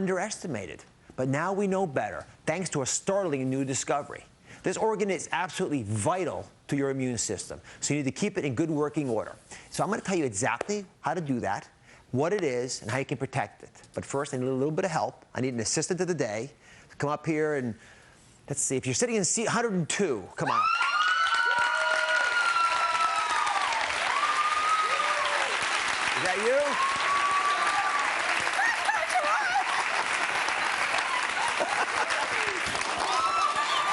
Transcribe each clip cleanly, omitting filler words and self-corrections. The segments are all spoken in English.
underestimated. But now we know better, thanks to a startling new discovery. This organ is absolutely vital to your immune system, so you need to keep it in good working order. So I'm going to tell you exactly how to do that, what it is, and how you can protect it. But first, I need a little bit of help. I need an assistant of the day to come up here and, let's see, if you're sitting in seat 102, come on up. Is that you?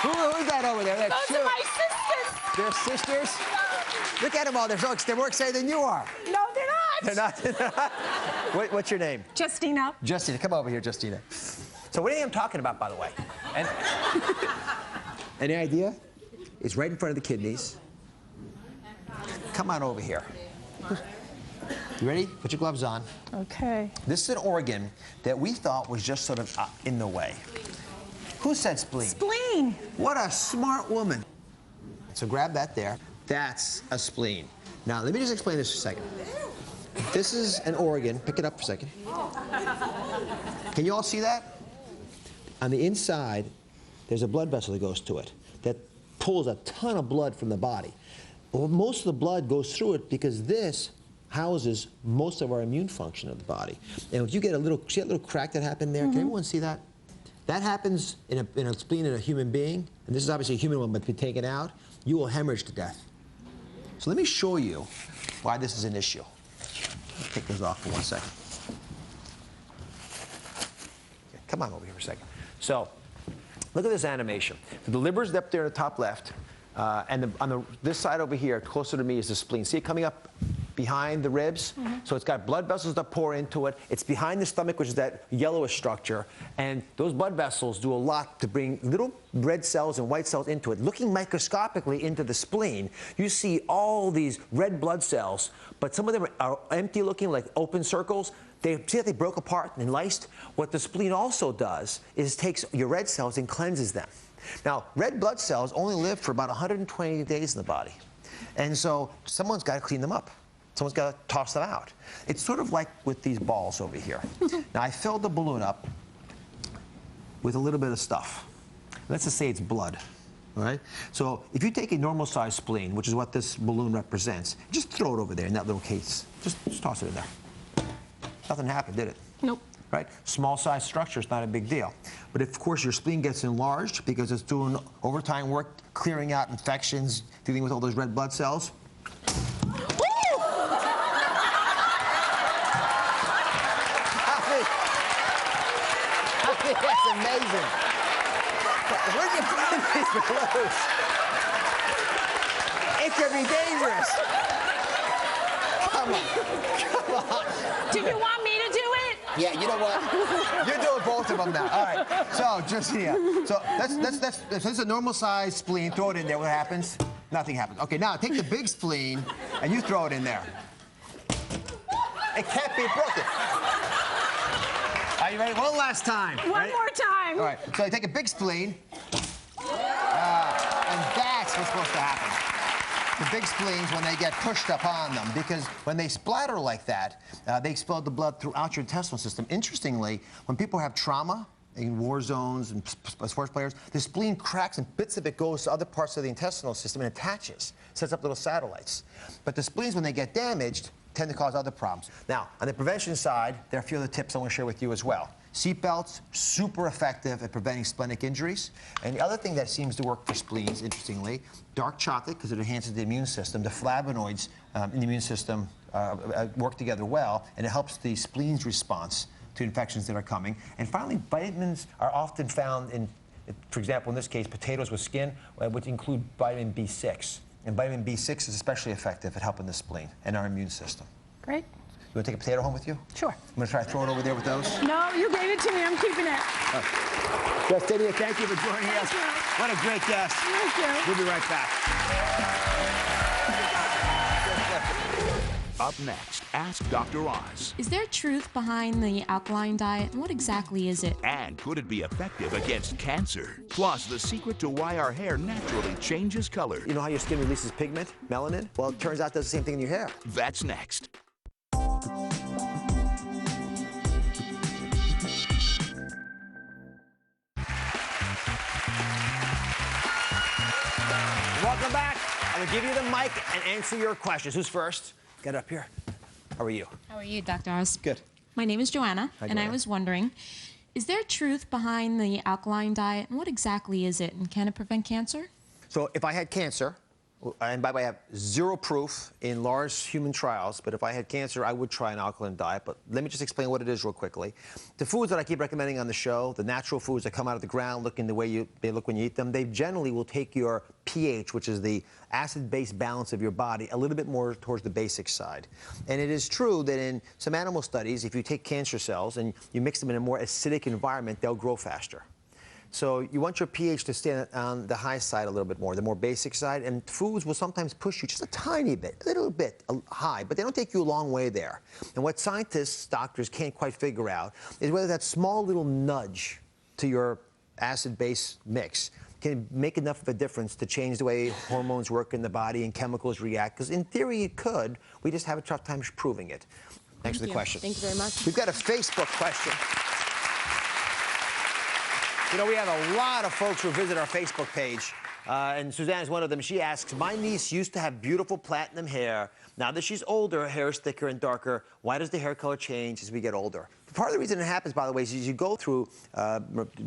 Who's that over there? That's Those are my sisters. They're sisters? Look at them all. They're more excited than you are. No, they're not. They're not? What's your name? Justina. Justina. Come over here, Justina. So what do you think I'm talking about, by the way? And any idea? It's right in front of the kidneys. Come on over here. You ready? Put your gloves on. Okay. This is an organ that we thought was just sort of in the way. Who said spleen? Spleen. What a smart woman. So grab that there. That's a spleen. Now, let me just explain this for a second. This is an organ. Pick it up for a second. Can you all see that? On the inside, there's a blood vessel that goes to it that pulls a ton of blood from the body. Well, most of the blood goes through it because this houses most of our immune function of the body. And if you get a little, see that little crack that happened there? Can everyone see that? That happens in a spleen in a human being, and this is obviously a human one, but if you take it out, you will hemorrhage to death. So let me show you why this is an issue. I'll take this off for 1 second. Okay, come on over here for a second. So look at this animation. The liver's up there in the top left, and this side over here, closer to me, is the spleen. See it coming up behind the ribs? So it's got blood vessels that pour into it. It's behind the stomach, which is that yellowish structure. And those blood vessels do a lot to bring little red cells and white cells into it. Looking microscopically into the spleen, you see all these red blood cells, but some of them are empty looking, like open circles. See that they broke apart and lysed? What the spleen also does is takes your red cells and cleanses them. Now, red blood cells only live for about 120 days in the body. And so someone's got to clean them up. Someone's got to toss them out. It's sort of like with these balls over here. Now, I filled the balloon up with a little bit of stuff. Let's just say it's blood, all right? So if you take a normal-sized spleen, which is what this balloon represents, just throw it over there in that little case. Just toss it in there. Nothing happened, did it? Nope. Right? Small-sized structure is not a big deal. But if, of course, your spleen gets enlarged because it's doing overtime work, clearing out infections, dealing with all those red blood cells, that's amazing. Where'd you find these balloons? It could be dangerous. Come on. Come on. Do you want me to do it? Yeah, you know what? You're doing both of them now. All right. So, just here. So, this is a normal-sized spleen. Throw it in there. What happens? Nothing happens. Okay, now take the big spleen, and you throw it in there. It can't be broken. Are you ready? One last time. One more time. All right. So you take a big spleen, and that's what's supposed to happen. The big spleens, when they get pushed upon them, because when they splatter like that, they explode the blood throughout your intestinal system. Interestingly, when people have trauma in war zones and sports players, the spleen cracks and bits of it goes to other parts of the intestinal system and attaches, sets up little satellites. But the spleens, when they get damaged, tend to cause other problems. Now, on the prevention side, there are a few other tips I want to share with you as well. Seatbelts, super effective at preventing splenic injuries. And the other thing that seems to work for spleens, interestingly, dark chocolate, because it enhances the immune system. The flavonoids in the immune system work together well, and it helps the spleen's response to infections that are coming. And finally, vitamins are often found in, for example, in this case, potatoes with skin, which include vitamin B6. And vitamin B6 is especially effective at helping the spleen and our immune system. Great. You want to take a potato home with you? Sure. I'm going to try to throw it over there with those. No, you gave it to me. I'm keeping it. Justina, thank you for joining us. What a great guest. Thank you. We'll be right back. Up next, Ask Dr. Oz. Is there truth behind the alkaline diet? What exactly is it? And could it be effective against cancer? Plus, the secret to why our hair naturally changes color. You know how your skin releases pigment, melanin? Well, it turns out it does the same thing in your hair. That's next. Welcome back. I'm going to give you the mic and answer your questions. Who's first? Get up here. How are you? How are you, Dr. Oz? Good. My name is Joanna, Hi, and I Joanna. was wondering, is there truth behind the alkaline diet, and what exactly is it, and can it prevent cancer? So if I had cancer, and by the way, I have zero proof in large human trials, but if I had cancer, I would try an alkaline diet. But let me just explain what it is real quickly. The foods that I keep recommending on the show, the natural foods that come out of the ground looking the way they look when you eat them, they generally will take your pH, which is the acid-base balance of your body, a little bit more towards the basic side. And it is true that in some animal studies, if you take cancer cells and you mix them in a more acidic environment, they'll grow faster. So you want your pH to stay on the high side a little bit more, the more basic side, and foods will sometimes push you just a tiny bit, a little bit high, but they don't take you a long way there. And what scientists, doctors can't quite figure out is whether that small little nudge to your acid-base mix can make enough of a difference to change the way hormones work in the body and chemicals react, because in theory it could. We just have a tough time proving it. Thanks for the question. Thank you very much. We've got a Facebook question. You know, we have a lot of folks who visit our Facebook page, and Suzanne is one of them. She asks, my niece used to have beautiful platinum hair. Now that she's older, her hair is thicker and darker. Why does the hair color change as we get older? Part of the reason it happens, by the way, is as you go through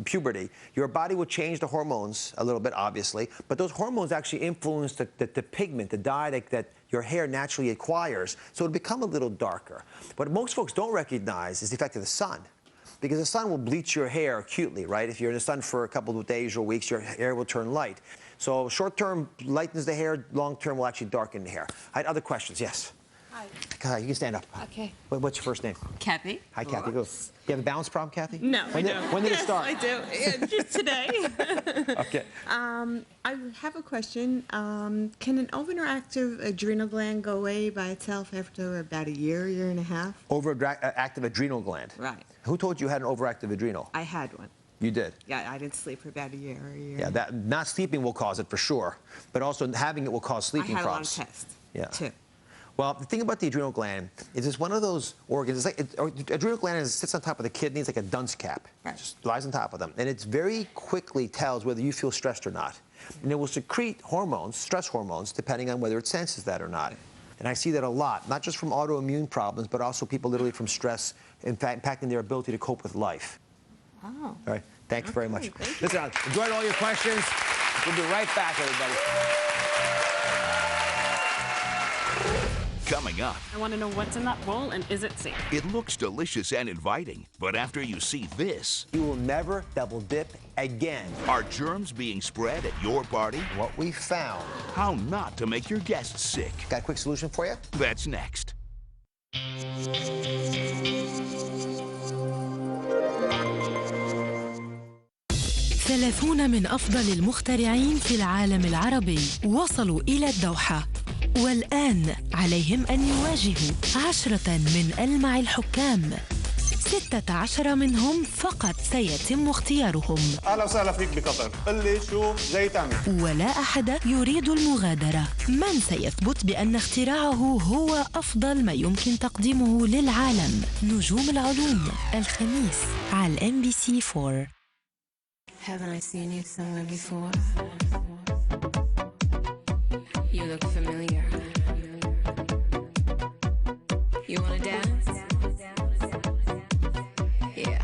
puberty, your body will change the hormones a little bit, obviously, but those hormones actually influence the pigment, the dye that your hair naturally acquires, so it'll become a little darker. What most folks don't recognize is the effect of the sun. Because the sun will bleach your hair acutely, right? If you're in the sun for a couple of days or weeks, your hair will turn light. So short-term lightens the hair, long-term will actually darken the hair. I had other questions, yes? Hi. You can stand up. Okay. What's your first name? Kathy. Hi, Kathy. Go. You have a balance problem, Kathy? No, when I don't. When did it start? I do. Yeah, just today. Okay. I have a question. Can an overactive adrenal gland go away by itself after about a year and a half? Overactive adrenal gland. Right. Who told you you had an overactive adrenal? I had one. You did? Yeah, I didn't sleep for about a year. Yeah, that not sleeping will cause it for sure, but also having it will cause sleeping I had problems. a lot of tests, too. Well, the thing about the adrenal gland is it's one of those organs. It's like adrenal gland sits on top of the kidney. It's like a dunce cap. Right. It just lies on top of them, and it very quickly tells whether you feel stressed or not. And it will secrete hormones, stress hormones, depending on whether it senses that or not. And I see that a lot, not just from autoimmune problems, but also people literally from stress, in fact, impacting their ability to cope with life. Oh. All right. Thanks very much. Thank you. Listen, I enjoyed all your questions. We'll be right back, everybody. Coming up, I want to know what's in that bowl and is it safe? it looks delicious and inviting, but after you see this, You will never double dip again. are germs being spread at your party? What we found. How not to make your guests sick? Got a quick solution for you? That's next. ثلاثون من أفضل المخترعين في العالم العربي وصلوا إلى الدوحة، والآن عليهم أن يواجهوا 10 من ألمع الحكام. 16 منهم فقط سيتم اختيارهم. اهلا وسهلا فيك بقطر، قل لي شو جاي تعمل؟ ولا أحد يريد المغادرة. من سيثبت بأن اختراعه هو أفضل ما يمكن تقديمه للعالم؟ نجوم العلوم الخميس على MBC 4. Haven't I seen you somewhere before? You look familiar. You wanna dance? Yeah.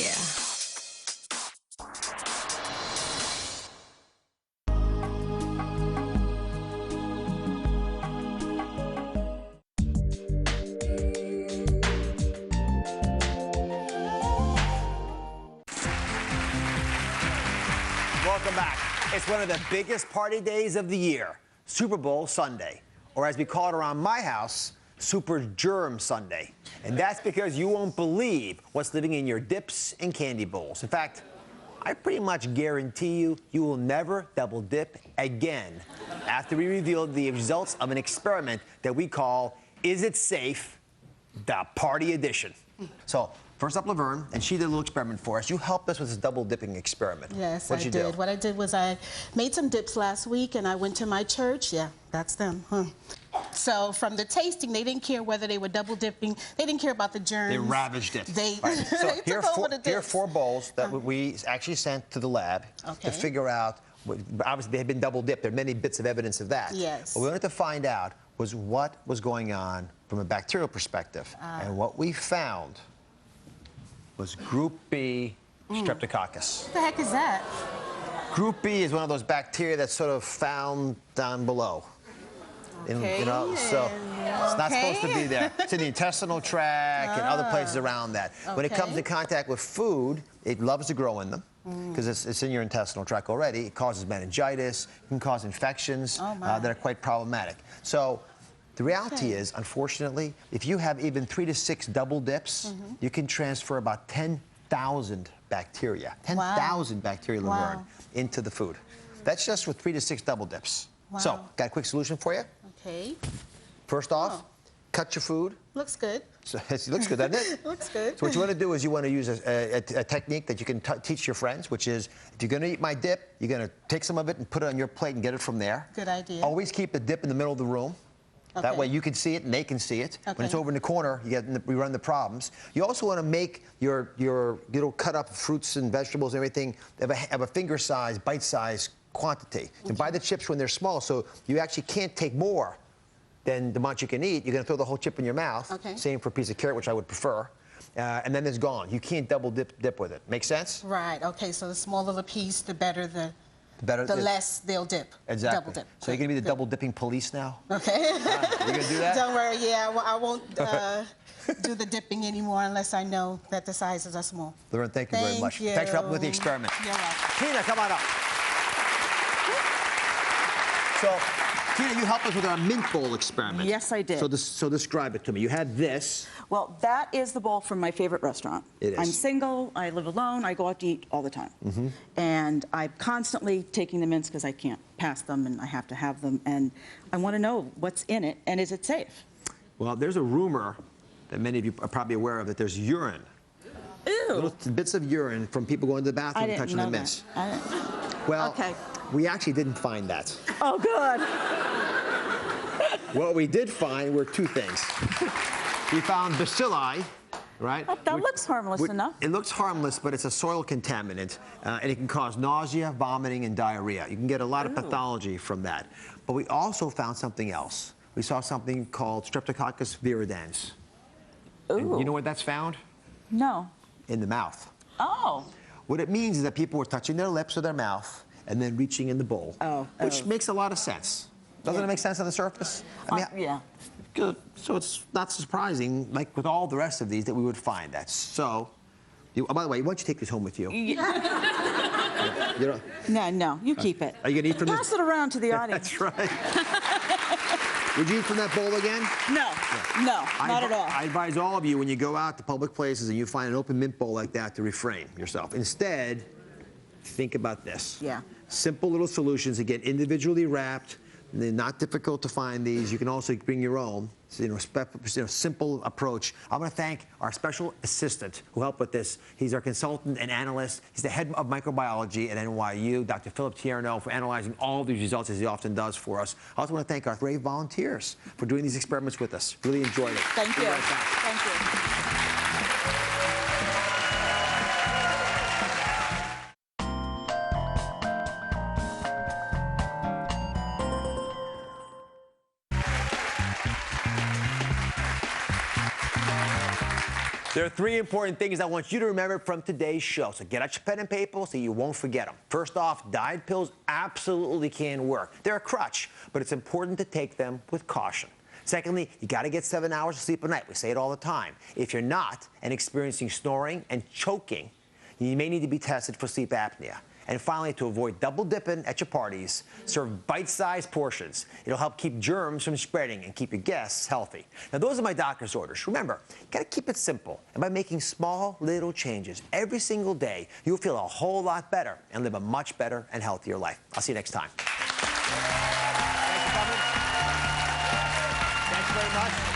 Yeah. Welcome back. It's one of the biggest party days of the year, Super Bowl Sunday, or as we call it around my house, Super Germ Sunday. And that's because you won't believe what's living in your dips and candy bowls. In fact, I pretty much guarantee you will never double dip again after we revealed the results of an experiment that we call Is It Safe? The Party Edition. So First up, Laverne, and she did a little experiment for us. You helped us with this double dipping experiment. Yes, What'd I you did. do? What I did was I made some dips last week, and I went to my church. Yeah, that's them. So from the tasting, they didn't care whether they were double dipping. They didn't care about the germs. They ravaged it. They, Right. So they took over the dips. here are 4 bowls that we actually sent to the lab to figure out. Obviously, they had been double dipped. There are many bits of evidence of that. Yes. What we wanted to find out was what was going on from a bacterial perspective. And what we found was Group B Streptococcus. What the heck is that? Group B is one of those bacteria that's sort of found down below. Okay. You know, so it's not supposed to be there. It's in the intestinal tract and other places around that. When it comes in contact with food, it loves to grow in them because it's in your intestinal tract already. It causes meningitis, it can cause infections that are quite problematic. So the reality is, unfortunately, if you have even 3 to 6 double dips, you can transfer about 10,000 bacteria, 10,000 bacteria, Laverne, into the food. That's just with 3 to 6 double dips. So, got a quick solution for you? Okay. First off, cut your food. Looks good. So, it looks good, doesn't it? Looks good. So what you want to do is you want to use a technique that you can teach your friends, which is if you're going to eat my dip, you're going to take some of it and put it on your plate and get it from there. Good idea. Always keep the dip in the middle of the room. That way you can see it and they can see it. When it's over in the corner, we run the problems. You also want to make your little cut up fruits and vegetables and everything have a finger size, bite size quantity. You buy the chips when they're small, so you actually can't take more than the amount you can eat. You're going to throw the whole chip in your mouth. Same for a piece of carrot, which I would prefer. And then it's gone. You can't double dip with it. Make sense? Right. Okay. So the smaller the piece, the better the less they'll dip. Exactly. Double dip. So you're going to be the double dipping police now? Okay. You're going to do that? Don't worry. Yeah, I won't do the dipping anymore unless I know that the sizes are small. Lauren, thank you very much. Thanks for helping with the experiment. You're welcome. Tina, come on up. So, Tina, you helped us with our mint bowl experiment. Yes, I did. So describe it to me. You had this. Well, that is the bowl from my favorite restaurant. It is. I'm single, I live alone, I go out to eat all the time. And I'm constantly taking the mints because I can't pass them and I have to have them. And I want to know what's in it and is it safe? Well, there's a rumor that many of you are probably aware of that there's urine. Ew. Little bits of urine from people going to the bathroom and touching the mints. Well, we actually didn't find that. Oh, good. What we did find were 2 things. We found bacilli, right? That looks harmless enough. It looks harmless, but it's a soil contaminant, and it can cause nausea, vomiting, and diarrhea. You can get a lot of pathology from that. But we also found something else. We saw something called Streptococcus Viridans. And you know where that's found? No. In the mouth. Oh. What it means is that people were touching their lips or their mouth and then reaching in the bowl, which makes a lot of sense. Doesn't it make sense on the surface? I mean, yeah. Good. So it's not surprising, like with all the rest of these, that we would find that. So, by the way, why don't you take this home with you? No, you keep it. Are you going to eat from this? Pass it around to the audience. That's right. Would you eat from that bowl again? No, not at all. I advise all of you, when you go out to public places and you find an open mint bowl like that, to refrain yourself. Instead, think about this. Yeah. Simple little solutions, again, individually wrapped. They're not difficult to find these. You can also bring your own. Simple approach. I want to thank our special assistant who helped with this. He's our consultant and analyst. He's the head of microbiology at NYU, Dr. Philip Tierno, for analyzing all these results as he often does for us. I also want to thank our brave volunteers for doing these experiments with us. Really enjoyed it. Thank you. Thank you. There are 3 important things I want you to remember from today's show. So get out your pen and paper so you won't forget them. First off, diet pills absolutely can work. They're a crutch, but it's important to take them with caution. Secondly, you got to get 7 hours of sleep a night. We say it all the time. If you're not and experiencing snoring and choking, you may need to be tested for sleep apnea. And finally, to avoid double dipping at your parties, serve bite-sized portions. It'll help keep germs from spreading and keep your guests healthy. Now, those are my doctor's orders. Remember, you gotta keep it simple. And by making small, little changes every single day, you'll feel a whole lot better and live a much better and healthier life. I'll see you next time. Thanks for coming. Thanks very much.